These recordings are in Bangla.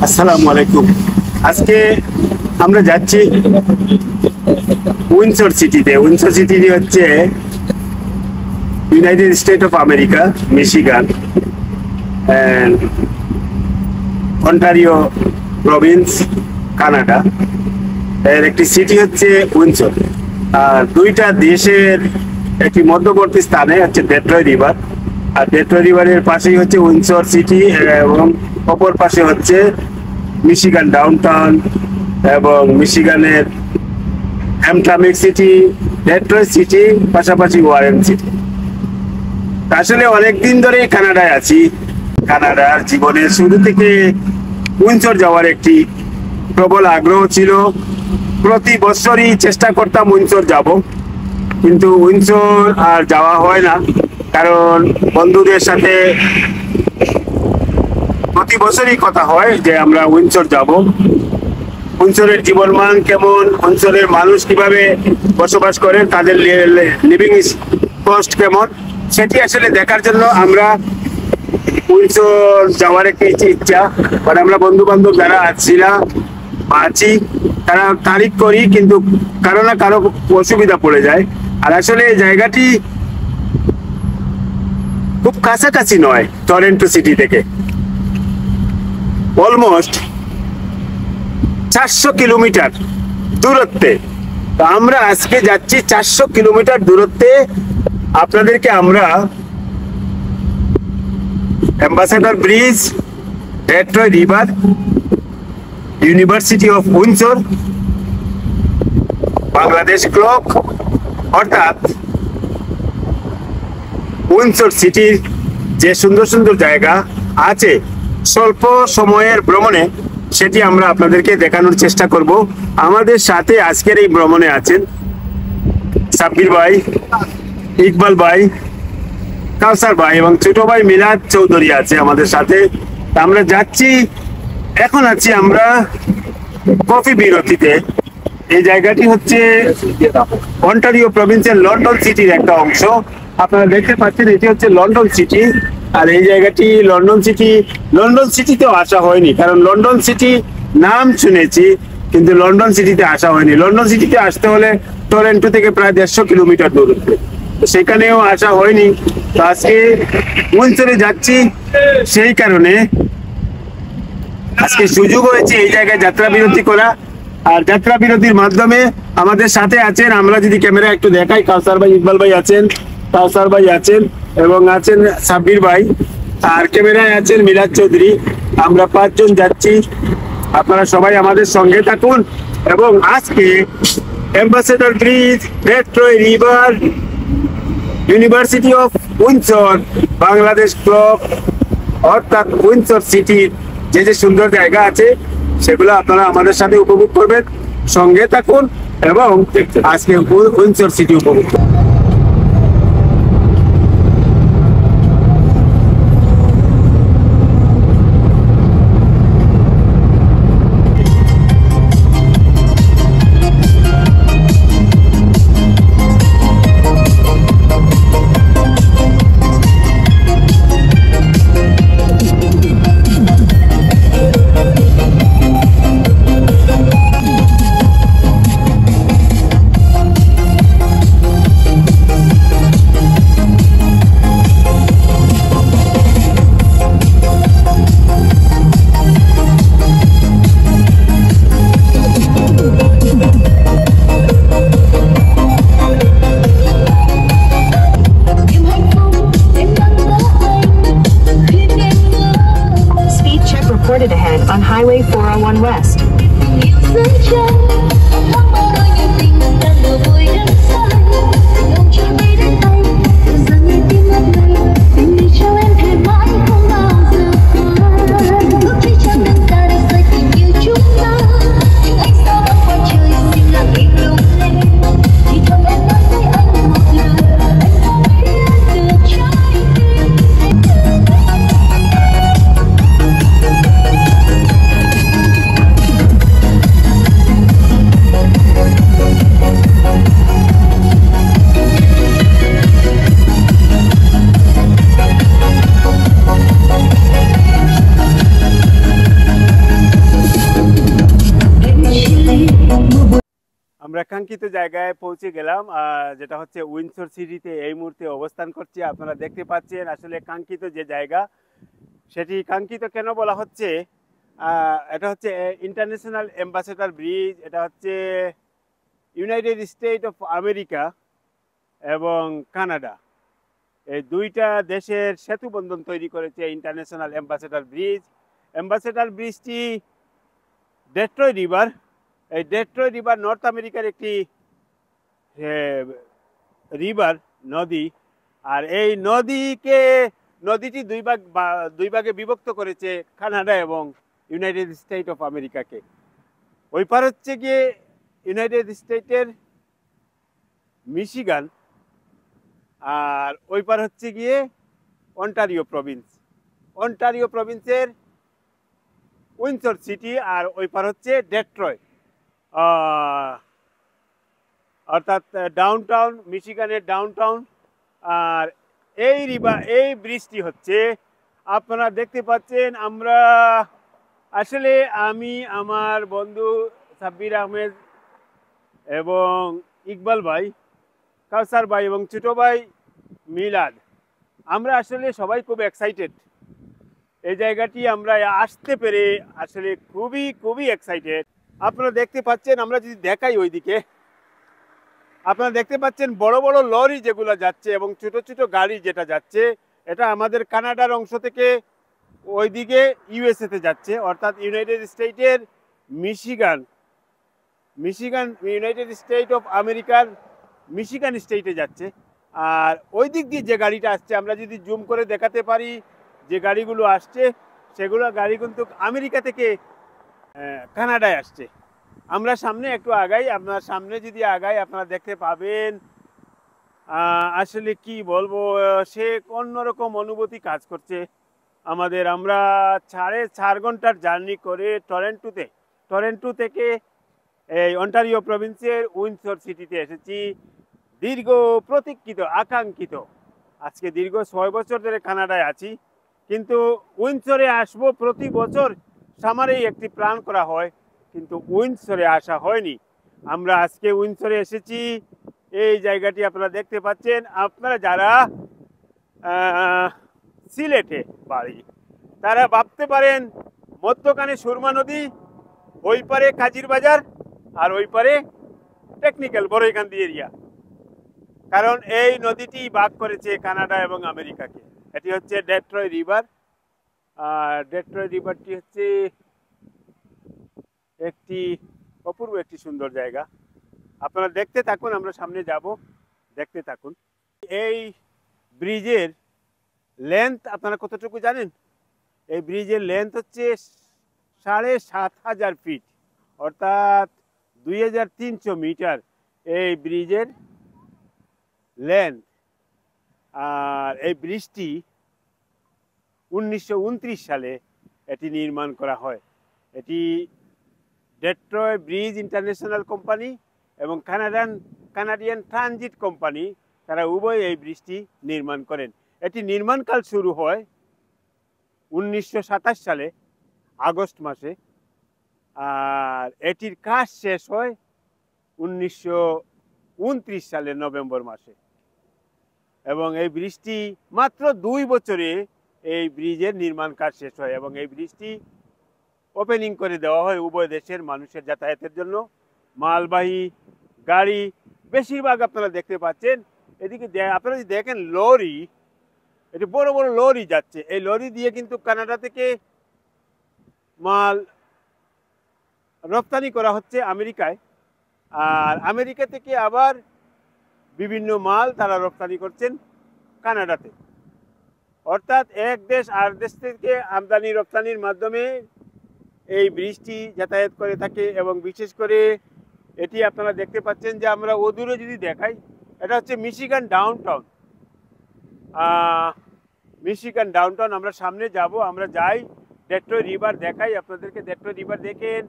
আসসালামু আলাইকুম। আজকে আমরা যাচ্ছি উইন্ডসর সিটিতে। উইন্ডসর সিটি হচ্ছে United state of America, Michigan, Ontario Province, Canada. এর একটি সিটি হচ্ছে উইন্ডসর। আর দুইটা দেশের একটি মধ্যবর্তী স্থানে হচ্ছে ডেট্রয়েট রিভার। আর ডেট্রয়েট রিভারের পাশেই হচ্ছে উইন্ডসর সিটি এবং অপর পাশে হচ্ছে মিশিগান ডাউনটাউন এবং মিশিগানের হ্যামট্রামিক সিটি, ডেট্রয়েট সিটি, পাশাপাশি ওয়ারেন সিটি। আসলে অনেকদিন ধরে কানাডায় আছি। কানাডার জীবনের শুরু থেকে উইন্ডসর যাওয়ার একটি প্রবল আগ্রহ ছিল। প্রতি বছরই চেষ্টা করতাম উইন্ডসর যাব, কিন্তু উইন্ডসর আর যাওয়া হয় না, কারণ বন্ধুদের সাথে প্রতি বছরই কথা হয় যে আমরা উইন্ডসর যাব। উইন্ডসরের জীবনমান কেমন, উইন্ডসরের মানুষ কিভাবে বসবাস করেন, তাদের লিভিং কস্ট কেমন, সেটি আসলে দেখার জন্য আমরা উইন্ডসর যাওয়ার একটি ইচ্ছা। মানে আমরা বন্ধু বান্ধব যারা আছি তারা তারিখ করি, কিন্তু কারো না কারো অসুবিধা পড়ে যায়। আর আসলে এই জায়গাটি খুব কাছাকাছি নয় টরন্টো সিটি থেকে, অলমোস্ট 400 কিলোমিটার দূরত্বে। তো আমরা আজকে যাচ্ছি 400 কিলোমিটার দূরত্বে। আপনাদেরকে আমরা ambassador bridge, Detroit river, university of Windsor, Bangladesh clock, অর্থাৎ উইন্ডসর সিটির যে সুন্দর সুন্দর জায়গা আছে স্বল্প সময়ের ভ্রমণে, সেটি আমরা আপনাদেরকে দেখানোর চেষ্টা করব। আমাদের সাথে আজকের এই ভ্রমণে আছেন সাব্বির ভাই, ইকবাল ভাই, কাউসার ভাই এবং ছোট ভাই মিলাদ চৌধুরী আছে আমাদের সাথে। আমরা যাচ্ছি, এখন আছি আমরা কফি বিরতিতে। এই জায়গাটি হচ্ছে অন্টারিও প্রভিন্সের লন্ডন সিটির একটা অংশ। আপনারা দেখতে পাচ্ছেন এটি হচ্ছে লন্ডন সিটি। আর এই জায়গাটি লন্ডন সিটিতেও আসা হয়নি, কারণ লন্ডন সিটি নাম শুনেছি কিন্তু লন্ডন সিটিতে আসা হয়নি। লন্ডন সিটিতে আসতে হলে টরন্টো থেকে প্রায় 150 কিলোমিটার দূরত্বে, সেখানেও আসা হয়নি। তো আজকে উইন্ডসরে যাচ্ছি, সেই কারণে আজকে সুযোগ হয়েছে এই জায়গায় যাত্রা বিরতি করা। আর যাত্রা বিরতির মাধ্যমে আমাদের সাথে আছেন, আমরা যদি ক্যামেরা একটু দেখাই, কাউসার ভাই, ইকবাল ভাই আছেন, কাউসার ভাই আছেন এবং আছেন সাব্বির ভাই, আর ক্যামেরায় আছেন মিলাদ চৌধুরী। আমরা 5 জন যাচ্ছি। আপনারা সবাই আমাদের সঙ্গে থাকুন। এবং আজকে ambassador bridge, Detroit river, university of Windsor, Bangladesh clock, অর্থাৎ উইন্ডসর সিটির যে যে সুন্দর জায়গা আছে সেগুলো আপনারা আমাদের সাথে উপভোগ করবেন। সঙ্গে থাকুন এবং আজকে উইন্ডসর সিটি উপভোগ করুন। Ahead on Highway 401 West. আমরা কাঙ্ক্ষিত জায়গায় পৌঁছে গেলাম, যেটা হচ্ছে উইন্ডসর সিটিতে এই মুহূর্তে অবস্থান করছি। আপনারা দেখতে পাচ্ছেন আসলে কাঙ্ক্ষিত যে জায়গা, সেটি কাঙ্ক্ষিত কেন বলা হচ্ছে, এটা হচ্ছে ইন্টারন্যাশনাল অ্যাম্বাসেডর ব্রিজ। এটা হচ্ছে ইউনাইটেড স্টেট অফ আমেরিকা এবং কানাডা, এই দুইটা দেশের সেতু বন্ধন তৈরি করেছে ইন্টারন্যাশনাল অ্যাম্বাসেডর ব্রিজ। অ্যাম্বাসেডর ব্রিজটি ডেট্রয় রিভার, এই ডেট্রয় রিভার নর্থ আমেরিকার একটি রিভার, নদী। আর এই নদীটি দুই ভাগে বিভক্ত করেছে কানাডা এবং ইউনাইটেড স্টেট অফ আমেরিকাকে। ওই পার হচ্ছে গিয়ে ইউনাইটেড স্টেটের মিশিগান, আর ওই পার হচ্ছে গিয়ে অন্টারিও প্রভিন্স, অন্টারিও প্রভিন্সের উইন্ডসর সিটি, আর ওই পার হচ্ছে ডেট্রয়, অর্থাৎ ডাউনটাউন, মিশিগানের ডাউনটাউন। আর এই ব্রিজটি হচ্ছে, আপনারা দেখতে পাচ্ছেন, আমি আমার বন্ধু সাব্বির আহমেদ এবং ইকবাল ভাই, কাউসার ভাই এবং ছোট ভাই মিলাদ, আমরা আসলে সবাই খুব এক্সাইটেড। এই জায়গাটি আমরা আসতে পেরে আসলে খুবই খুবই এক্সাইটেড। আপনারা দেখতে পাচ্ছেন, আমরা যদি দেখাই ওইদিকে, আপনারা দেখতে পাচ্ছেন বড় বড় লরি যেগুলো যাচ্ছে এবং ছোট ছোট গাড়ি যেটা যাচ্ছে, এটা আমাদের কানাডার অংশ থেকে ওইদিকে ইউএসএতে যাচ্ছে, অর্থাৎ ইউনাইটেড স্টেটের মিশিগান ইউনাইটেড স্টেট অফ আমেরিকার মিশিগান স্টেটে যাচ্ছে। আর ওই দিক দিয়ে যে গাড়িটা আসছে, আমরা যদি জুম করে দেখাতে পারি যে গাড়িগুলো আসছে, সেগুলো গাড়ি কিন্তু আমেরিকা থেকে কানাডায় আসছে। আমরা সামনে একটু আগাই, আপনার সামনে যদি আগাই আপনারা দেখতে পাবেন, আসলে কি বলবো, সে অন্যরকম অনুভূতি কাজ করছে আমাদের। আমরা 4.5 ঘন্টার জার্নি করে টরেন্টো থেকে এই অন্টারিও প্রভিন্সের উইন্ডসর সিটিতে এসেছি। দীর্ঘ প্রতীক্ষিত, আকাঙ্ক্ষিত, আজকে দীর্ঘ 6 বছর ধরে কানাডায় আছি, কিন্তু উইন্ডসরে আসবো প্রতি বছর সামারেই একটি প্ল্যান করা হয়, কিন্তু উইন্ডসরে আসা হয়নি। আমরা আজকে উইন্ডসরে এসেছি। এই জায়গাটি আপনারা দেখতে পাচ্ছেন। আপনারা যারা সিলেটে বাড়ি, তারা ভাবতে পারেন মধ্যখানে সুরমা নদী, ওই পারে কাজির বাজার, আর ওই পারে টেকনিক্যাল বড়ইকান্দি এরিয়া, কারণ এই নদীটি ভাগ করেছে কানাডা এবং আমেরিকাকে। এটি হচ্ছে ডেট্রয় রিভার, আর ডেট্রয় রিভারটি হচ্ছে একটি অপূর্ব একটি সুন্দর জায়গা। আপনারা দেখতে থাকুন, আমরা সামনে যাব, দেখতে থাকুন। এই ব্রিজের লেন্থ আপনারা কতটুকু জানেন? এই ব্রিজের লেন্থ হচ্ছে 7,500 ফিট, অর্থাৎ 2300 মিটার এই ব্রিজের লেন্থ। আর এই ব্রিজটি 1929 সালে এটি নির্মাণ করা হয়। এটি ডেট্রয় ব্রিজ ইন্টারন্যাশনাল কোম্পানি এবং কানাডিয়ান ট্রানজিট কোম্পানি, তারা উভয় এই ব্রিজটি নির্মাণ করেন। এটি নির্মাণকাল শুরু হয় 1927 সালে আগস্ট মাসে, আর এটির কাজ শেষ হয় 1929 সালের নভেম্বর মাসে। এবং এই ব্রিজটি মাত্র 2 বছরে এই ব্রিজের নির্মাণ কাজ শেষ হয় এবং এই ব্রিজটি ওপেনিং করে দেওয়া হয় উভয় দেশের মানুষের যাতায়াতের জন্য। মালবাহী গাড়ি বেশিরভাগ আপনারা দেখতে পাচ্ছেন। এদিকে আপনারা যদি দেখেন লরি, এটি বড় বড় লরি যাচ্ছে। এই লরি দিয়ে কিন্তু কানাডা থেকে মাল রপ্তানি করা হচ্ছে আমেরিকায়, আর আমেরিকা থেকে আবার বিভিন্ন মাল তারা রপ্তানি করছেন কানাডাতে। অর্থাৎ এক দেশ আর দেশ থেকে আমদানি রপ্তানির মাধ্যমে এই ব্রিজটি যাতায়াত করে থাকে। এবং বিশেষ করে এটি আপনারা দেখতে পাচ্ছেন যে আমরা অদূরে যদি দেখাই, এটা হচ্ছে মিশিগান ডাউনটাউন। মিশিগান ডাউনটাউন আমরা সামনে যাব, আমরা যাই, ডেট্রয় রিভার দেখাই আপনাদেরকে। ডেট্রয় রিভার দেখেন,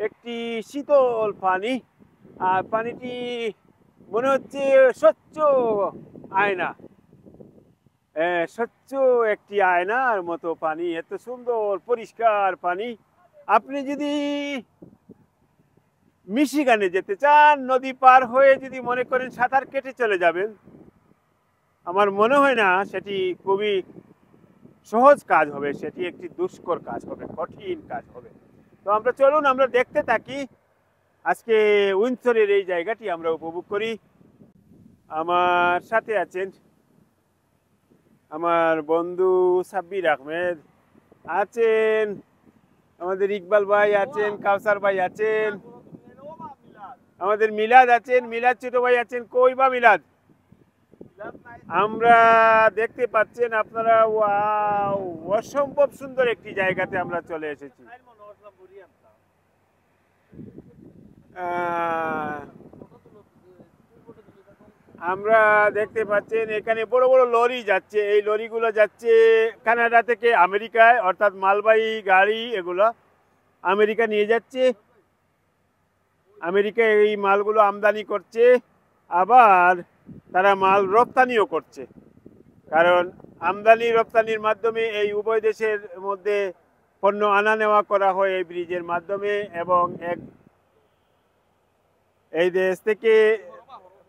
একটি শীতল পানি, আর পানিটি মনে হচ্ছে স্বচ্ছ আয়না, স্বচ্ছ একটি আয়নার মতো পানি, এত সুন্দর পরিষ্কার পানি। আপনি যদি মিশিগানে যেতে চান, নদী পার হয়ে যদি মনে করেন সাঁতার কেটে চলে যাবেন, আমার মনে হয় না সেটি খুবই সহজ কাজ হবে, সেটি একটি দুষ্কর কাজ হবে, কঠিন কাজ হবে। তো আমরা চলুন আমরা দেখতে থাকি, আজকে উইন্ডসরের এই জায়গাটি আমরা উপভোগ করি। আমার সাথে আছেন আমার বন্ধু সাব্বির আহমেদ, আছেন আমাদের ইকবাল ভাই, আছেন কাউসার ভাই, আছেন আমাদের মিলাদ, আছেন মিলাদ ছোট ভাই, আছেন কই বা মিলাদ। আমরা দেখতে পাচ্ছেন আপনারা, ওয়াও, অসম্ভব সুন্দর একটি জায়গাতে আমরা চলে এসেছি। আমরা দেখতে পাচ্ছেন এখানে বড় বড় লরি যাচ্ছে, এই লরিগুলো যাচ্ছে কানাডা থেকে আমেরিকায়, অর্থাৎ মালবাহী গাড়ি এগুলো আমেরিকা নিয়ে যাচ্ছে। আমেরিকা এই মালগুলো আমদানি করছে, আবার তারা মাল রপ্তানিও করছে, কারণ আমদানি রপ্তানির মাধ্যমে এই উভয় দেশের মধ্যে পণ্য আনা নেওয়া করা হয় এই ব্রিজের মাধ্যমে, এবং এই দেশ থেকে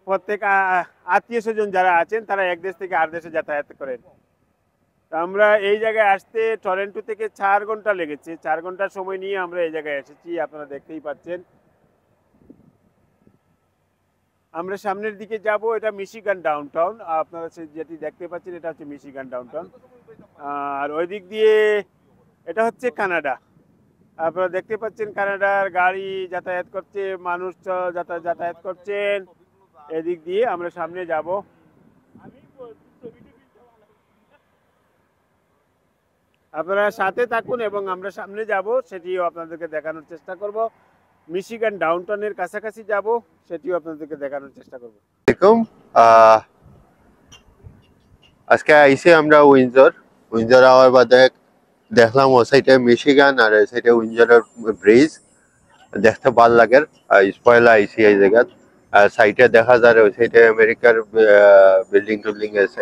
প্রত্যেক আত্মীয় স্বজন যারা আছেন তারা এক দেশ থেকে আর দেশে যাতায়াত করেন। আমরা এই জায়গায় আসতে টরন্টো থেকে 4 ঘন্টা লেগেছে, 4 ঘন্টা সময় নিয়ে আমরা এই জায়গায় এসেছি, আপনারা দেখতেই পাচ্ছেন। আমরা সামনের দিকে যাব, এটা মিশিগান ডাউনটাউন, আপনারা যেটি দেখতে পাচ্ছেন এটা হচ্ছে মিশিগান ডাউনটাউন, আর ওই দিক দিয়ে এটা হচ্ছে কানাডা। আপনারা দেখতে পাচ্ছেন কানাডার গাড়ি যাতায়াত করছে, মানুষ যাতায়াত করছেন, এদিক দিয়ে আমরা সামনে যাব। আপনারা সাথে থাকুন এবং আমরা সামনে যাব, সেটিও আপনাদেরকে দেখানোর চেষ্টা করব। মিশিগান ডাউনটাউনের কাছাকাছি যাব, সেটিও আপনাদেরকে দেখানোর চেষ্টা করব। আজকে আইসি আমরা উইন্ডসর আওয়ার বাদে দেখলাম ও সাইডে মিশিগান আর এই সাইডে উইন্ডসরের ব্রিজ দেখতে ভালো লাগে। পয়লা আইসি এই জায়গা, আর সাইডে দেখা যায় ওই সাইডে আমেরিকার বিল্ডিং টুল্ডিং আছে,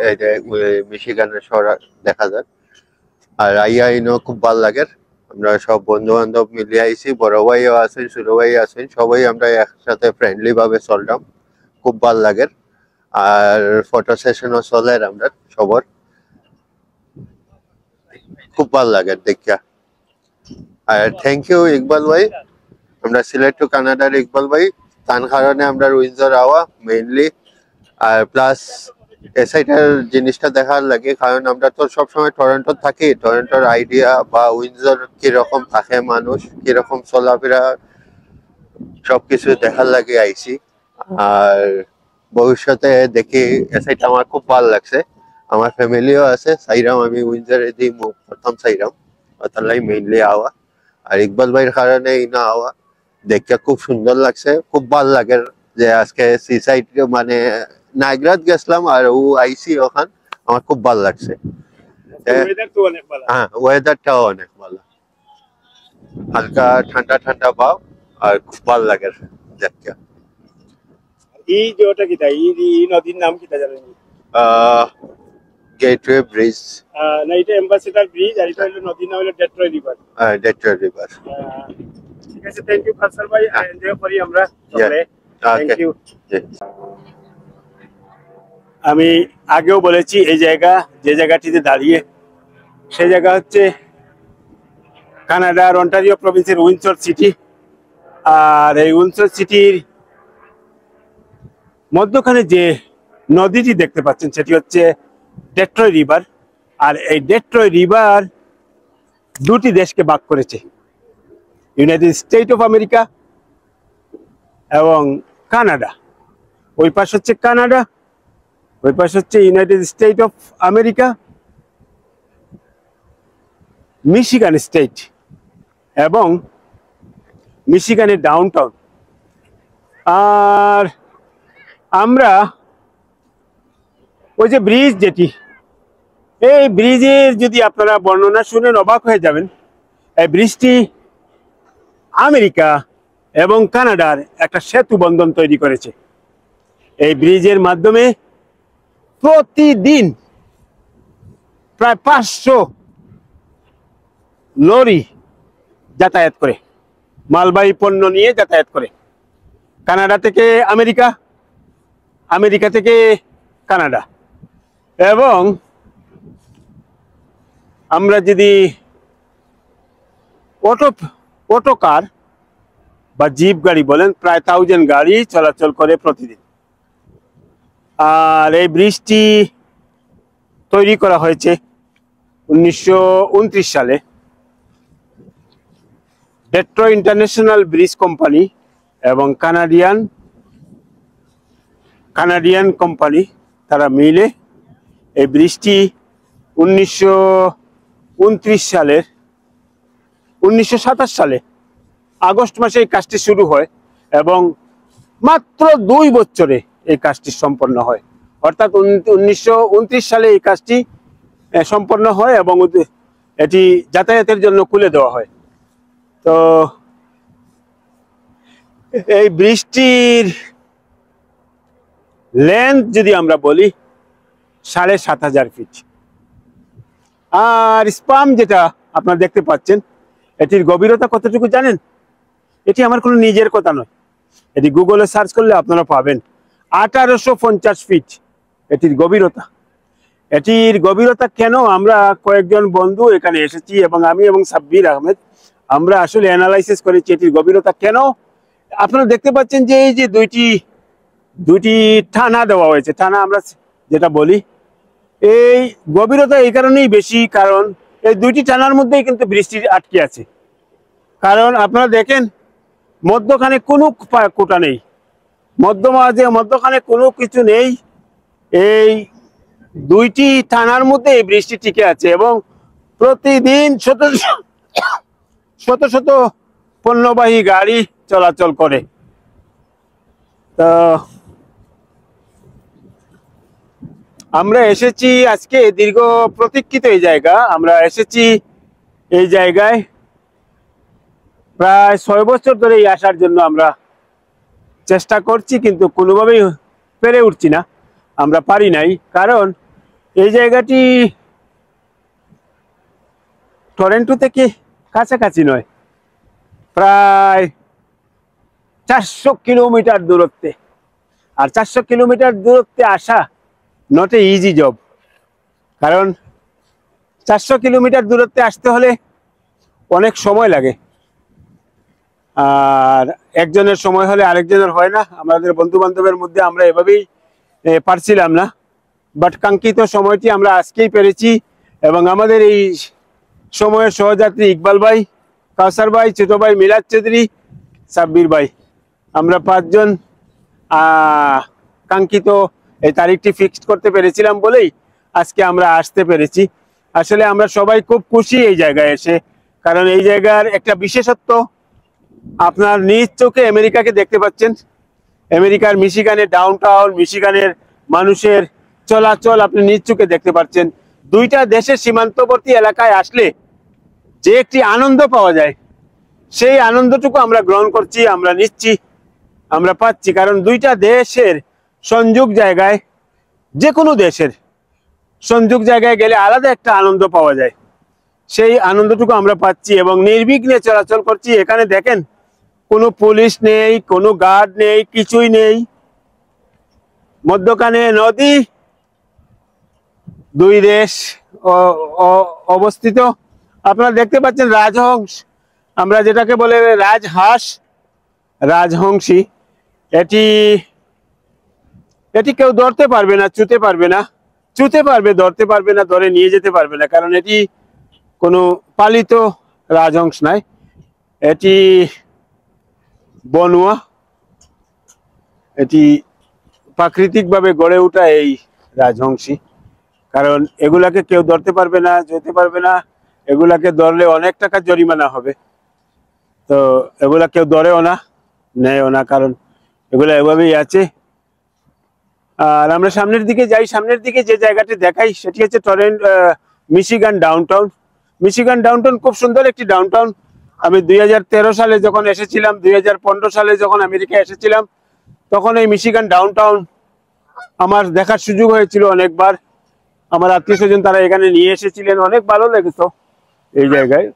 মিশিগানের শহর দেখা যায়। আর আইয়া ইনো খুব ভালো লাগে। আমরা সব বন্ধু বান্ধব মিলে আইসি, বড় ভাইও আছেন, ছোট ভাই আছেন, সবাই আমরা একসাথে ফ্রেন্ডলি ভাবে চললাম, খুব ভালো লাগে। আর ফটো সেশনও চলে আমরা সবার, খুব ভালো লাগে দেখিয়া। আর থ্যাংক ইউ ইকবাল ভাই, আমরা সিলেট টু কানাডার ইকবাল ভাই, তার কারণে আমরা উইন্ডসর আওয়া মেইনলি, আর প্লাস এসাইটার জিনিসটা দেখার লাগে, কারণ আমরা তো সবসময় টরন্টো থাকি, টরন্টোর আইডিয়া বা উইন্ডসর কিরকম থাকে, মানুষ কিরকম চলাফেরা, সবকিছু দেখার লাগে আইসি। আর ভবিষ্যতে দেখি এসাইটা আমার খুব ভালো লাগছে, আমার ফ্যামিলিও আছে, সাইরাম আমি উইন্ডসরে দিই প্রথম সাইরাম, তাই মেইনলি আওয়া। আর ইকবাল ভাইয়ের কারণে ইনা আওয়া দেখতে খুব সুন্দর লাগছে, খুব ভালো লাগে যে আজকে সি সাইড মানে নাইগ্রাত গেছিলাম আর ও আইসি ওখান, আমার খুব ভালো লাগছে। হ্যাঁ, ওয়েদারটাও অনেক ভালো, হালকা ঠান্ডা ঠান্ডা ভাব, আর খুব ভালো লাগে দেখতে। এই যে ওটা কিটা, এই নদীর নাম কিটা জানেন? গেটওয়ে ব্রিজ না, এটা এম্বাসেডর ব্রিজ, আর এটা হলো নদীর নাম হলো ডেট্রয় রিভার। ডেট্রয় রিভার। ঠিক আছে, থ্যাংক ইউ কাউসার ভাই, এনজয় করি আমরা সকলে। Thank you. আমি আগেও বলেছি এই জায়গা, যে জায়গাটিতে দাঁড়িয়ে, সেই জায়গা হচ্ছে কানাডার অন্টারিও প্রভিন্সের উইন্ডসর সিটি। আর এই উইন্ডসর সিটির মধ্যখানে যে নদীটি দেখতে পাচ্ছেন সেটি হচ্ছে ডেট্রয় রিভার। আর এই ডেট্রয় রিভার দুটি দেশকে ভাগ করেছে, ইউনাইটেড স্টেট অফ আমেরিকা এবং কানাডা। ওই পাশ হচ্ছে কানাডা, ওই পাশ হচ্ছে United state of America, Michigan state এবং মিশিগানের ডাউনটাউন। আর আমরা ওই যে ব্রিজ, যেটি এই ব্রিজের যদি আপনারা বর্ণনা শুনেন অবাক হয়ে যাবেন। এই ব্রিজটি আমেরিকা এবং কানাডার একটা সেতু বন্ধন তৈরি করেছে। এই ব্রিজের মাধ্যমে প্রতিদিন প্রায় 500 লরি যাতায়াত করে, মালবাহী পণ্য নিয়ে যাতায়াত করে। কানাডা থেকে আমেরিকা, আমেরিকা থেকে কানাডা। এবং আমরা যদি অটো কার বা জিপ গাড়ি বলেন, প্রায় 1000 গাড়ি চলাচল করে প্রতিদিন। আর এই ব্রিজটি তৈরি করা হয়েছে 1929 সালে। ডেট্রো ইন্টারন্যাশনাল ব্রিজ কোম্পানি এবং কানাডিয়ান কোম্পানি তারা মিলে এই ব্রিজটি 1927 সালে আগস্ট মাসে এই কাজটি শুরু হয় এবং মাত্র 2 বছরে এই কাজটি সম্পন্ন হয়। অর্থাৎ 1929 সালে এই কাজটি সম্পন্ন হয় এবং এটি যাতায়াতের জন্য খুলে দেওয়া হয়। তো এই ব্রিজটির লেন্থ যদি আমরা বলি 7500 ফিট। আর স্পাম যেটা আপনারা দেখতে পাচ্ছেন, এটির গভীরতা কতটুকু জানেন? এটি আমার কোনো নিজের কথা নয়, এটি গুগলে সার্চ করলে আপনারা পাবেন। 1850 ফিট এটির গভীরতা। এটির গভীরতা কেন, আমরা কয়েকজন বন্ধু এখানে এসেছি এবং আমি এবং সাব্বির আহমেদ আমরা আসলে অ্যানালাইসিস করেছি এটির গভীরতা কেন। আপনারা দেখতে পাচ্ছেন যে এই যে দুইটি টানা দেওয়া হয়েছে, টানা আমরা যেটা বলি, এই গভীরতা এই কারণেই বেশি, কারণ এই দুইটি টানার মধ্যেই কিন্তু বৃষ্টি আটকে আছে। কারণ আপনারা দেখেন মধ্যখানে কোনো কোটা নেই, মধ্যখানে কোনো কিছু নেই। এই দুইটি টানার মধ্যে এই বৃষ্টি টিকে আছে এবং প্রতিদিন শত শত পণ্যবাহী গাড়ি চলাচল করে। তো আমরা এসেছি আজকে দীর্ঘ প্রতীক্ষিত এই জায়গা, আমরা এসেছি এই জায়গায় প্রায় 6 বছর ধরে আসার জন্য আমরা চেষ্টা করছি, কিন্তু কোনোভাবেই পেরে উঠছি না, আমরা পারি নাই। কারণ এই জায়গাটি টরন্টো থেকে কাছাকাছি নয়, প্রায় 400 কিলোমিটার দূরত্বে। আর 400 কিলোমিটার দূরত্বে আসা নট এ ইজি জব, কারণ 400 কিলোমিটার দূরত্বে আসতে হলে অনেক সময় লাগে। আর একজনের সময় হলে আরেকজনের হয় না। আমাদের বন্ধু বান্ধবের মধ্যে আমরা এভাবেই পারছিলাম না, বাট কাঙ্ক্ষিত সময়টি আমরা আজকেই পেরেছি। এবং আমাদের এই সময়ের সহযাত্রী ইকবাল ভাই, কাউসার ভাই, ছোট ভাই মিলাদ চৌধুরী, সাব্বির ভাই, আমরা 5 জন কাঙ্ক্ষিত এই তারিখটি ফিক্সড করতে পেরেছিলাম বলেই আজকে আমরা আসতে পেরেছি। আসলে আমরা সবাই খুব খুশি এই জায়গায় এসে, কারণ এই জায়গার একটা বিশেষত্ব, আপনার নিজ চোখে আমেরিকাকে দেখতে পাচ্ছেন। আমেরিকার মিশিগানের ডাউনটাউন, মিশিগানের মানুষের চলাচল আপনি নিজ চোখে দেখতে পাচ্ছেন। দুইটা দেশের সীমান্তবর্তী এলাকায় আসলে যে একটি আনন্দ পাওয়া যায়, সেই আনন্দটুকু আমরা গ্রহণ করছি, আমরা নিচ্ছি, আমরা পাচ্ছি। কারণ দুইটা দেশের সংযোগ জায়গায়, যে কোনো দেশের সংযোগ জায়গায় গেলে আলাদা একটা আনন্দ পাওয়া যায়, সেই আনন্দটুকু আমরা পাচ্ছি এবং নির্বিঘ্নে চলাচল করছি। এখানে দেখেন কোনো পুলিশ নেই, কোনো গার্ড নেই, কিছুই নেই। মধ্যখানে নদী, দুই দেশ অবস্থিত। আপনারা দেখতে পাচ্ছেন রাজহংস, আমরা যেটাকে বলে রাজহাঁস, রাজহংসী। এটি কেউ ধরতে পারবে না, ছুঁতে পারবে না, ধরতে পারবে না, ধরে নিয়ে যেতে পারবে না, কারণ এটি কোনো পালিত রাজহংস নয়, এটি বনুয়া, এটি প্রাকৃতিকভাবে গড়ে ওঠা এই রাজহংসী। কারণ এগুলাকে কেউ ধরতে পারবে না, যেতে পারবে না, এগুলাকে ধরলে অনেক টাকা জরিমানা হবে। তো এগুলা কেউ ধরেও না, নেয়ও না, কারণ এগুলা এভাবেই আছে। আর আমরা সামনের দিকে যাই, সামনের দিকে যে জায়গাটি দেখাই সেটি হচ্ছে মিশিগান ডাউনটাউন। মিশিগান ডাউনটাউন খুব সুন্দর একটি ডাউনটাউন। আমি 2013 সালে যখন এসেছিলাম, 2015 সালে যখন আমেরিকা এসেছিলাম, তখন এই মিশিগান ডাউনটাউন আমার দেখার সুযোগ হয়েছিল অনেকবার। আমার আত্মীয় স্বজন তারা এখানে নিয়ে এসেছিলেন, অনেক ভালো লেগেছে এই জায়গায়।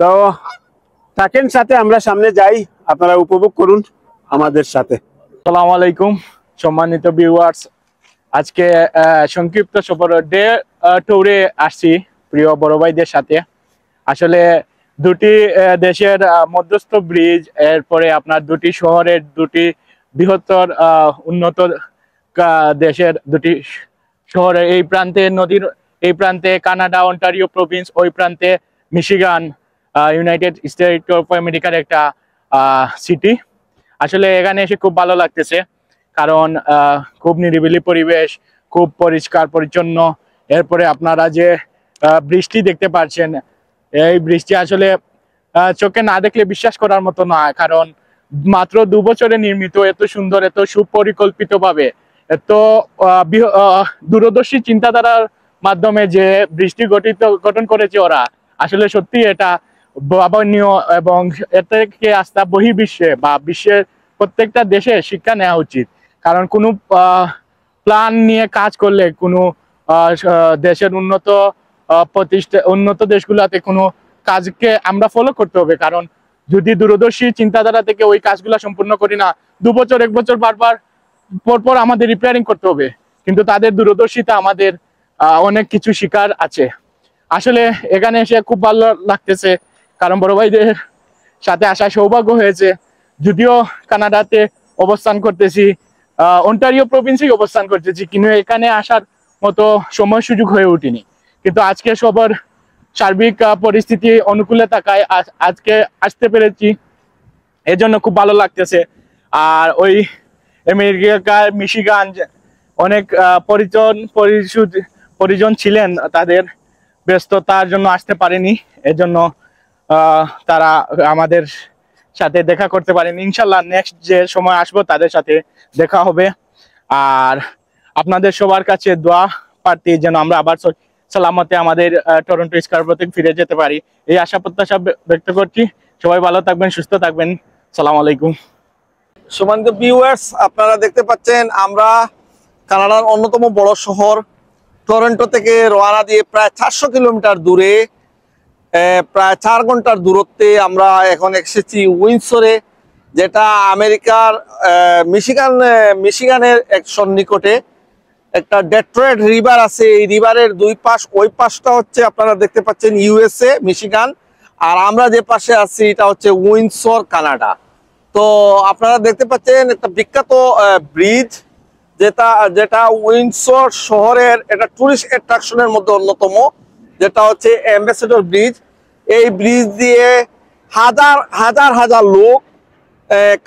তো থাকেন সাথে, আমরা সামনে যাই, আপনারা উপভোগ করুন আমাদের সাথে। আসসালামু আলাইকুম সম্মানিত ভিউয়ার্স, আজকে সংক্ষিপ্ত সফর ডে ট্যুরে আসছি প্রিয় বড় ভাইদের সাথে। আসলে দুটি দেশের মধ্যস্থ ব্রিজ, এরপরে আপনার দুটি শহরের দুটি বৃহত্তর উন্নত দেশের দুটি শহরের, এই প্রান্তে নদীর এই প্রান্তে কানাডা অন্টারিও প্রভিন্স, ওই প্রান্তে মিশিগান ইউনাইটেড স্টেট অফ আমেরিকার একটা সিটি। আসলে এখানে এসে খুব ভালো লাগতেছে, কারণ খুব নিরিবিলি পরিবেশ, খুব পরিষ্কার পরিচ্ছন্ন। এরপরে আপনারা যে বৃষ্টি দেখতে পাচ্ছেন, এই বৃষ্টি আসলে চোখে না দেখলে বিশ্বাস করার মতো নয়, কারণ মাত্র 2 বছরে নির্মিত, এত সুন্দর, এত সুপরিকল্পিত ভাবে, এত দূরদর্শী চিন্তাধারার মাধ্যমে যে বৃষ্টি গঠন করেছে ওরা, আসলে সত্যি এটা ভাবনীয়। এবং এর থেকে আস্থা বহির্বিশ্বে বা বিশ্বের প্রত্যেকটা দেশে শিক্ষা নেওয়া উচিত। কারণ কোনো প্ল্যান নিয়ে কাজ করলে কোনো দেশের উন্নত দেশগুলোতে কোনো কাজকে আমরা ফলো করতে হবে। কারণ যদি দূরদর্শী চিন্তাধারা থেকে ওই কাজগুলো সম্পূর্ণ করি না, 2 বছর 1 বছর বারবার পরপর আমাদের রিপেয়ারিং করতে হবে। কিন্তু তাদের দূরদর্শিতা আমাদের অনেক কিছু শিকার আছে। আসলে এখানে এসে খুব ভালো লাগতেছে, কারণ বড় ভাইদের সাথে আসা সৌভাগ্য হয়েছে। যদিও কানাডাতে অবস্থান করতেছি, অন্টারিও প্রভিন্সে অবস্থান করতেছি, কিন্তু এখানে আসার মতো সময় সুযোগ হয়ে ওঠেনি। কিন্তু আজকে সবার সার্বিক পরিস্থিতি অনুকূলে থাকায় আজকে আসতে পেরেছি, এজন্য খুব ভালো লাগতেছে। আর ওই আমেরিকার মিশিগান অনেক পরিজন ছিলেন, তাদের ব্যস্ততার জন্য আসতে পারেনি, এজন্য তারা আমাদের সাথে দেখা করতে পারেনি। ইনশাল্লাহ নেক্সট যে সময় আসবো তাদের সাথে দেখা হবে। আর আপনাদের সবার কাছে দোয়া প্রার্থী যেন আমরা আবার সালামতে আমাদের টরন্টো স্কারব্রো থেকে ফিরে যেতে পারি, এই আশা প্রত্যাশা ব্যক্ত করছি। সবাই ভালো থাকবেন, সুস্থ থাকবেন। সালাম আলাইকুম। সম্মানিত ভিউয়ার্স, আপনারা দেখতে পাচ্ছেন আমরা কানাডার অন্যতম বড় শহর টরন্টো থেকে রওনা দিয়ে প্রায় 400 কিলোমিটার দূরে, প্রায় 4 ঘন্টার দূরত্বে আমরা এখন এসেছি উইন্ডসরে, যেটা আমেরিকার মিশিগানের এক সন্নিকটে। একটা ডেট্রয়েট রিভার আছে, এই রিভারের 2 পাশ, ওই পাশটা হচ্ছে আপনারা দেখতে পাচ্ছেন ইউএসএ মিশিগান, আর আমরা যে পাশে আছি এটা হচ্ছে উইন্ডসর কানাডা। তো আপনারা দেখতে পাচ্ছেন একটা বিখ্যাত ব্রিজ, যেটা উইন্ডসর শহরের একটা টুরিস্ট অ্যাট্রাকশনের মধ্যে অন্যতম, যেটা হচ্ছে অ্যাম্বাসেডর ব্রিজ। এই ব্রিজ দিয়ে হাজার হাজার লোক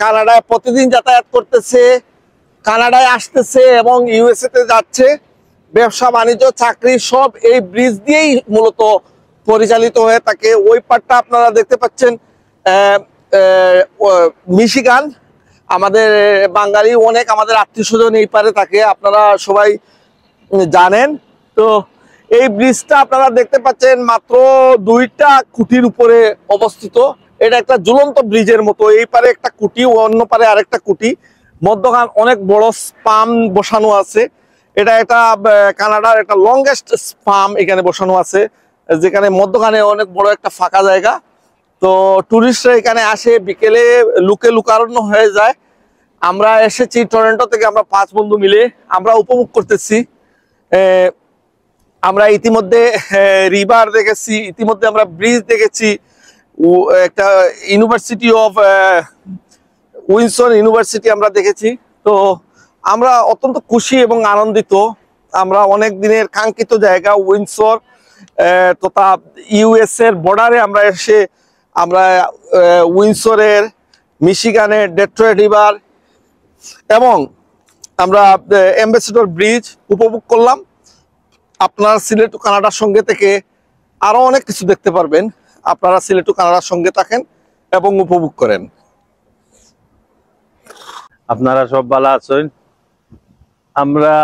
কানাডায় প্রতিদিন যাতায়াত করতেছে, কানাডায় আসতেছে এবং ইউএসএ তে যাচ্ছে। ব্যবসা বাণিজ্য চাকরি সব এই ব্রিজ দিয়েই মূলত পরিচালিত হয়ে থাকে। ওই পারটা আপনারা দেখতে পাচ্ছেন মিশিগান, আমাদের বাঙালি অনেক, আমাদের আত্মীয় স্বজন এই পারে থাকে, আপনারা সবাই জানেন। তো এই ব্রিজটা আপনারা দেখতে পাচ্ছেন মাত্র 2টা খুঁটির উপরে অবস্থিত। এটা একটা ঝুলন্ত ব্রিজের মতো, এই পারে একটা খুঁটি, অন্য পারে আরেকটা খুঁটি, মধ্যখান অনেক বড় স্পাম বসানো আছে। এটা একটা কানাডার একটা লংগেস্ট স্পাম এখানে বসানো আছে, যেখানে মধ্যখানে অনেক বড় একটা ফাঁকা জায়গা। তো টুরিস্টরা এখানে আসে, বিকেলে লুকারণ্য হয়ে যায়। আমরা এসেছি টরন্টো থেকে, আমরা 5 বন্ধু মিলে আমরা উপভোগ করতেছি। আমরা ইতিমধ্যে রিভার দেখেছি, ইতিমধ্যে আমরা ব্রিজ দেখেছি, একটা ইউনিভার্সিটি অফ উইন্ডসর ইউনিভার্সিটি আমরা দেখেছি। তো আমরা অত্যন্ত খুশি এবং আনন্দিত। আমরা অনেক দিনের কাঙ্ক্ষিত জায়গা উইন্ডসর তথা ইউএস এর বর্ডারে আমরা এসে আমরা উইন্ডসরের, মিশিগানের ডেট্রয়েট রিভার এবং আমরা অ্যাম্বাসেডর ব্রিজ উপভোগ করলাম। আপনারা সিলেট টু কানাডার সঙ্গে থেকে আরো অনেক কিছু দেখতে পারবেন। আপনারা সিলেট টু কানাডার সঙ্গে থাকেন এবং উপভোগ করেন। আপনারা সব ভালো আছেন? আমরা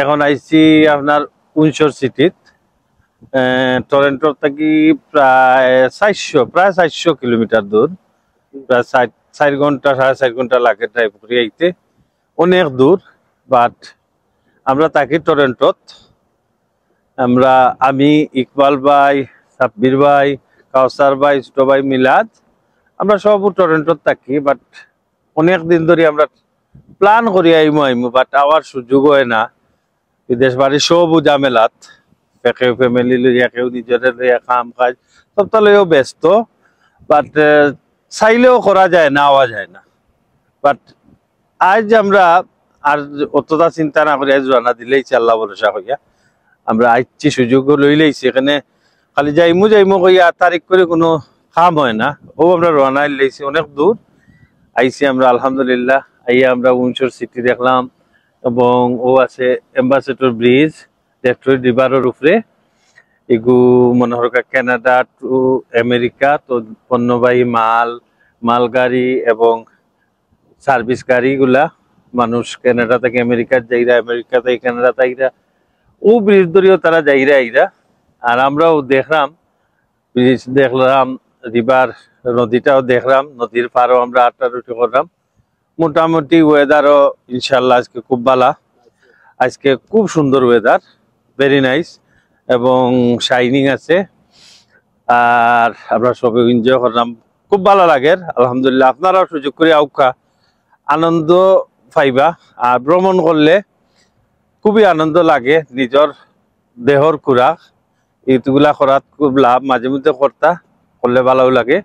এখন আইছি আপনার উইন্ডসর সিটিত, টরন্টো থেকে প্রায় 400 কিলোমিটার দূর, প্রায় 4 ঘন্টা 4.5 ঘন্টা লাগে ড্রাইভ করে আইতে, অনেক দূর। বাট আমরা থাকি টরন্টোত। আমি ইকবাল ভাই, সাব্বির ভাই, কাউসার ভাই, ছোট ভাই মিলাদ, আমরা সব টরেন্টোর থাকি। বাট অনেক দিন ধরে আমরা প্ল্যান করি আইমু বাট আবার সুযোগ হয় না। বিদেশ বাড়ি সব জামেলাত, কেউ ফ্যামিলি লইয়া, কেউ নিজের লইয়া কাম কাজ সব তালেও ব্যস্ত। বাট চাইলেও করা যায় না, আওয়া যায় না। বাট আজ আমরা আর অতটা চিন্তা না করি, আজ রানা দিলেই আল্লাহ ভরসা হইয়া আমরা আইছি, সুযোগ লই লইছি। এখানে খালি যাইমু কইয়া তারিখ করে কোনো কাম হয় না। ও আমরা রানা লইছি, অনেক দূর আইছি আমরা আলহামদুলিল্লাহ। আইয়া আমরা উইন্ডসর সিটি দেখলাম, এবং ও আছে এম্বাসেডর ব্রিজ, ডেট্রয়েট রিভারের উপরে। এগু মনে হয় কানাডা টু আমেরিকা, তো পণ্যবাহী মালগাড়ি এবং সার্ভিস গাড়িগুলা মানুষ কানাডা থেকে আমেরিকা যাইরা, আমেরিকা থেকে কানাডা যাইরা, ও ব্রিজ ধরেও তারা যাইরা আইরা। আর আমরাও দেখলাম ব্রিজ, দেখলাম রিভার, নদীটাও দেখলাম, নদীর পাড়ও আমরা আটটারুটি করলাম। মোটামুটি ওয়েদারও ইনশাল্লাহ আজকে খুব ভালো, আজকে খুব সুন্দর ওয়েদার, ভেরি নাইস, এবং শাইনিং আছে। আর আমরা সবাই এনজয় করলাম, খুব ভালো লাগে আলহামদুলিল্লাহ। আপনারাও সুযোগ করে আউকা, আনন্দ পাইবা। আর ভ্রমণ করলে খুবই আনন্দ লাগে, নিজের দেহর খুরাক এইগুলা করার খুব লাভ, মাঝে মধ্যে করলে ভালো লাগে।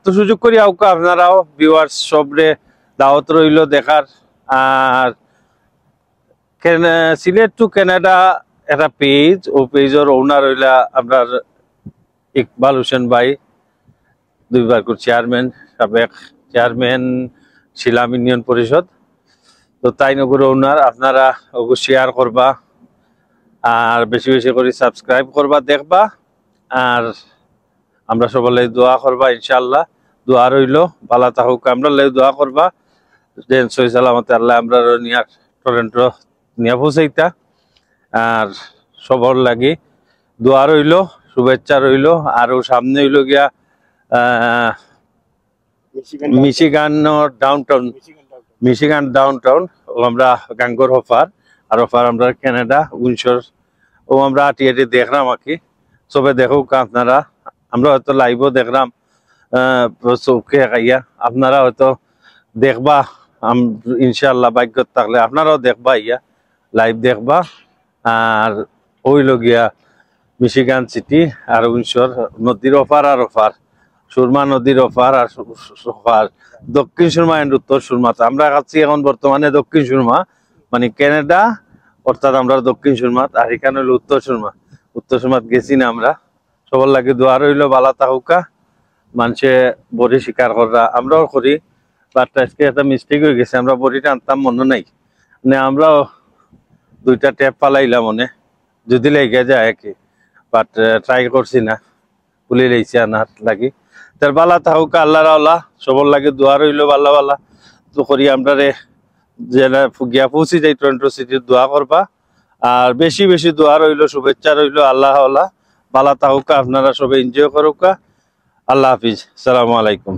তো সুযোগ করি আউকা, আপনারাও ভিউয়ার্স সবরে দাওয়াত রইল দেখার। আর সিলেট টু কানাডা একটা পেজ, ও পেজের ওনার হইলা আপনার ইকবাল হোসেন ভাই, দুইবার চেয়ারম্যান, সাবেক চেয়ারম্যান শিলাম ইউনিয়ন পরিষদ। তো তাই নগর ওনার, আপনারা ওগুলো শেয়ার করবা আর বেশি বেশি করে সাবস্ক্রাইব করবা, দেখবা। আর আমরা সবাই দোয়া করবা, ইনশাল্লাহ দোয়া রইল, ভালো থাকুক। আমরা দোয়া করবা যেন সহি সালামতে আল্লাহ আমরা নিয়ে টরেন্টো নিয়ে পৌঁছাইতা। আর সবার লাগি দোয়া রইল, শুভেচ্ছা রইল। আরো সামনে হইল গিয়া মিশিগান ডাউনটাউন, ও আমরা গাঙ্গর অফার, আর অফার আমরা কানাডা উইন্ডসর, ও আমরা আটি দেখলাম আর কি। সবে দেখুক আপনারা, আমরা হয়তো লাইভও দেখলাম চৌকে খাইয়া, আপনারা হয়তো দেখবা ইনশাল্লাহ, ভাগ্য থাকলে আপনারাও দেখবা, ইয়া লাইভ দেখবা। আর ওইল গিয়া মিশিগান সিটি আর উইন্ডসর, নদীর অফার আর অফার, সুরমা নদীর offer R offer, Dakshin Surma and উত্তর সুরমা। আমরা আছি এখন বর্তমানে দক্ষিণ সুরমা, মানে কানাডা, অর্থাৎ আমরা দক্ষিণ সুরমা। আর এখানে হলো উত্তর সুরমা। উত্তর সুরমাত গেছি না আমরা। সবার লাগে দোয়া রইল, বালা তাহুকা। মানুষে বড়ি শিকার করা আমরাও করি, বাট আজকে একটা মিস্টেক হয়ে গেছে, আমরা বড়িটা আনতাম মনে নাই, মানে আমরাও দুইটা ট্যাপ পালাইলাম মনে, যদি লেগে যায় কি। বাট ট্রাই করছি না, ভুলে লেগেছি আনার লাগি। তার বালা তাহুকা, আল্লাহর আল্লাহ সবার লাগে দোয়া রইল, বালা তো করি আমরা রে যেটা গিয়া পৌঁছি যাই টরেন্টো সিটির, দোয়া করবা। আর বেশি বেশি দোয়া রইল, শুভেচ্ছা রইল, আল্লাহ আল্লাহ বালা তাহুকা। আপনারা সবাই এনজয় করুকা। আল্লাহ হাফিজ, সালামু আলাইকুম।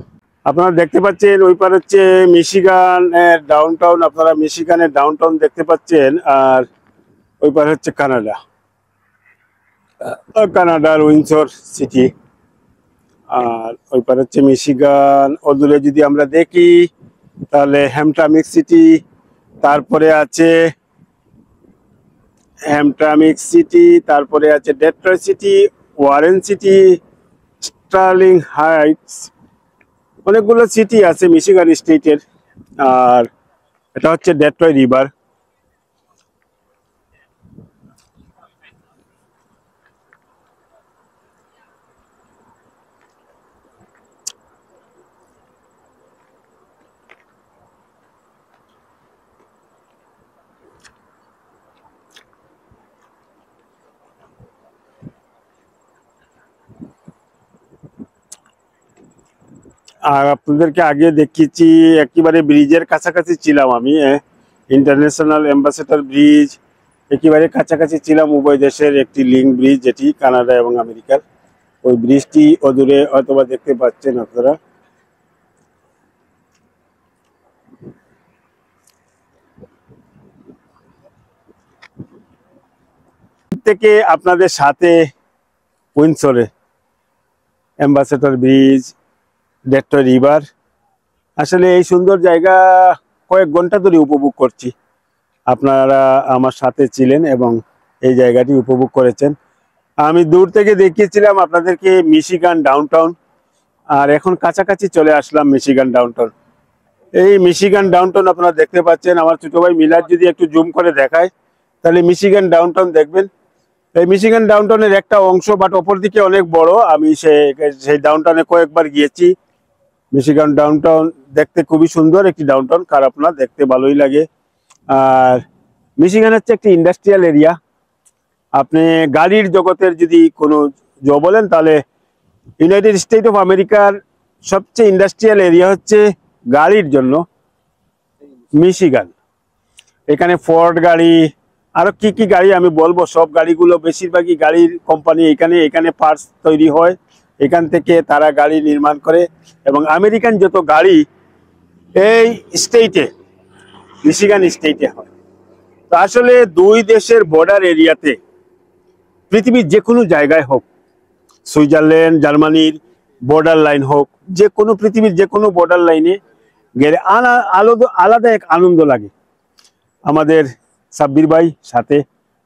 আপনারা দেখতে পাচ্ছেন ওই পার হচ্ছে মিশিগান ডাউনটাউন, আপনারা মিশিগানের ডাউনটাউন দেখতে পাচ্ছেন। আর ওই পার হচ্ছে কানাডার উইন্ডসর সিটি। আর ওই পার হচ্ছে মিশিগান। ওদূরে যদি আমরা দেখি তাহলে হ্যামটামিক সিটি, তারপরে আছে তারপরে আছে Detroit city, Warren city, Sterling Heights, অনেকগুলো সিটি আছে মিশিগান স্টেটের। আর এটা হচ্ছে ডেট্রয়েট রিভার। আর আপনাদেরকে আগে দেখিয়েছি, একেবারে ব্রিজের কাছাকাছি ছিলাম আমি, ইন্টারন্যাশনাল অ্যাম্বাসেডর ব্রিজ একেবারে কাছাকাছি ছিলাম। উভয় দেশের একটি লিঙ্ক ব্রিজ, যেটি কানাডা এবং আমেরিকার। ওই ব্রিজটি অদূরে হয়তোবা দেখতে পাচ্ছেন আপনারা। থেকে আপনাদের সাথে উইন্ডসরে অ্যাম্বাসেডর ব্রিজ, ডেট্রয় রিভার। আসলে এই সুন্দর জায়গা কয়েক ঘন্টা ধরে উপভোগ করছি। আপনারা আমার সাথে ছিলেন এবং এই জায়গাটি উপভোগ করেছেন। আমি দূর থেকে দেখিয়েছিলাম আপনাদেরকে মিশিগান ডাউনটাউন, আর এখন কাছাকাছি চলে আসলাম মিশিগান ডাউনটাউন। এই মিশিগান ডাউনটাউন আপনারা দেখতে পাচ্ছেন। আমার ছোট ভাই মিলাদ যদি একটু জুম করে দেখায় তাহলে মিশিগান ডাউনটাউন দেখবেন। এই মিশিগান ডাউনটাউনের একটা অংশ, বাট অপরদিকে অনেক বড়। আমি সেই ডাউনটাউনে কয়েকবার গিয়েছি। মিশিগান ডাউনটাউন দেখতে খুবই সুন্দর একটি ডাউনটাউন, খারাপ না, দেখতে ভালোই লাগে। আর মিশিগান হচ্ছে একটি ইন্ডাস্ট্রিয়াল এরিয়া। আপনি গাড়ির জগতের যদি কোনো বলেন তাহলে ইউনাইটেড স্টেট অফ আমেরিকার সবচেয়ে ইন্ডাস্ট্রিয়াল এরিয়া হচ্ছে গাড়ির জন্য মিশিগান। এখানে ফোর্ড গাড়ি, আরো কি কি গাড়ি আমি বলবো, সব গাড়িগুলো বেশিরভাগই গাড়ির কোম্পানি এখানে পার্টস তৈরি হয়, এখান থেকে তারা গাড়ি নির্মাণ করে। এবং আমেরিকান যত গাড়ি এই স্টেটে, মিশিগান স্টেটে হয়। তো আসলে দুই দেশের বর্ডার এরিয়াতে পৃথিবীর যে কোনো জায়গায় হোক, সুইজারল্যান্ড, জার্মানির বর্ডার লাইন হোক, যে কোনো পৃথিবীর যে কোনো বর্ডার লাইনে গেলে আলাদা এক আনন্দ লাগে। আমাদের সাব্বির ভাই সাথে,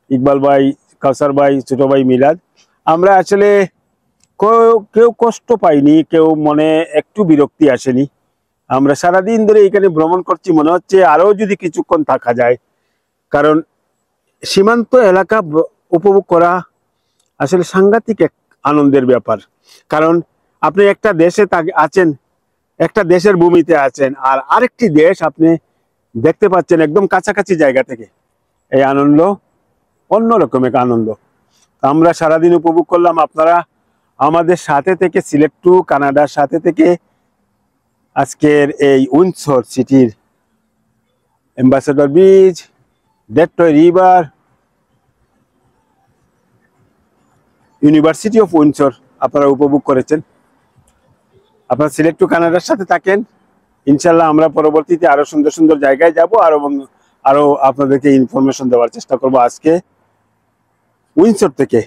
ইকবাল ভাই, কাউসার ভাই, ছোট ভাই মিলাদ, আমরা আসলে কেউ কষ্ট পাইনি, কেউ মনে একটু বিরক্তি আসেনি। আমরা সারাদিন ধরে এখানে ভ্রমণ করছি, মনে হচ্ছে আরো যদি কিছুক্ষণ থাকা যায়। কারণ সীমান্ত এলাকা উপভোগ করা আসলে সাংঘাতিক এক আনন্দের ব্যাপার। কারণ আপনি একটা দেশে আছেন, একটা দেশের ভূমিতে আছেন, আর আরেকটি দেশ আপনি দেখতে পাচ্ছেন একদম কাছাকাছি জায়গা থেকে। এই আনন্দ অন্যরকম এক আনন্দ। আমরা সারাদিন উপভোগ করলাম। আপনারা আমাদের সাথে থেকে, সিলেট টু কানাডার সাথে থেকে আজকের এই উইন্ডসর সিটির ambassador bridge, Detroit river, university of Windsor আপনারা উপভোগ করেছেন। আপনারা সিলেট টু কানাডার সাথে থাকেন। ইনশাল্লাহ আমরা পরবর্তীতে আরো সুন্দর সুন্দর জায়গায় যাব, আরো আপনাদেরকে ইনফরমেশন দেওয়ার চেষ্টা করব। আজকে উইন্ডসর থেকে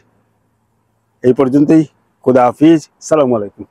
এই পর্যন্তই। খুদা হাফিজ, সালামু আলাইকুম।